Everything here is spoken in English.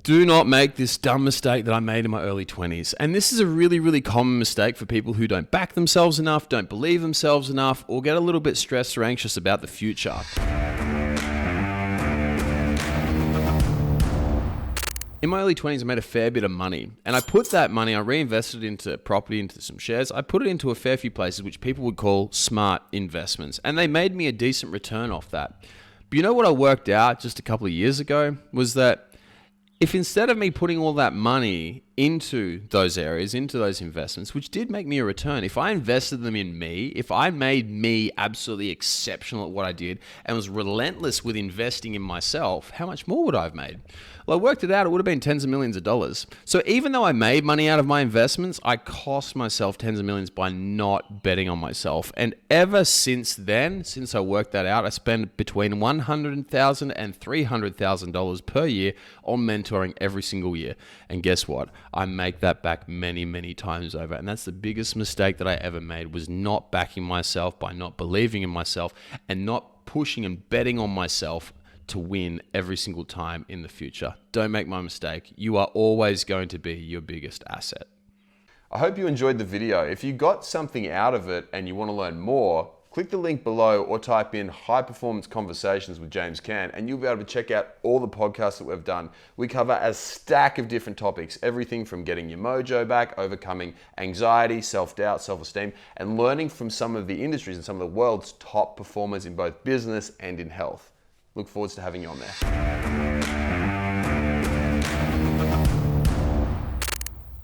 Do not make this dumb mistake that I made in my early 20s. And this is a really, really common mistake for people who don't back themselves enough, don't believe themselves enough, or get a little bit stressed or anxious about the future. In my early 20s, I made a fair bit of money, and I put that money, I reinvested it into property, into some shares. I put it into a fair few places which people would call smart investments, and they made me a decent return off that. But you know what I worked out just a couple of years ago was that if instead of me putting all that money into those areas, into those investments, which did make me a return, if I invested them in me, if I made me absolutely exceptional at what I did and was relentless with investing in myself, how much more would I have made? Well, I worked it out. It would have been tens of millions of dollars. So even though I made money out of my investments, I cost myself tens of millions by not betting on myself. And ever since then, since I worked that out, I spend between $100,000 and $300,000 per year on mentoring every single year. And guess what? I make that back many, many times over. And that's the biggest mistake that I ever made, was not backing myself, by not believing in myself and not pushing and betting on myself to win every single time in the future. Don't make my mistake. You are always going to be your biggest asset. I hope you enjoyed the video. If you got something out of it and you want to learn more, click the link below or type in High Performance Conversations with James Cant and you'll be able to check out all the podcasts that we've done. We cover a stack of different topics, everything from getting your mojo back, overcoming anxiety, self-doubt, self-esteem, and learning from some of the industries and some of the world's top performers in both business and in health. Look forward to having you on there.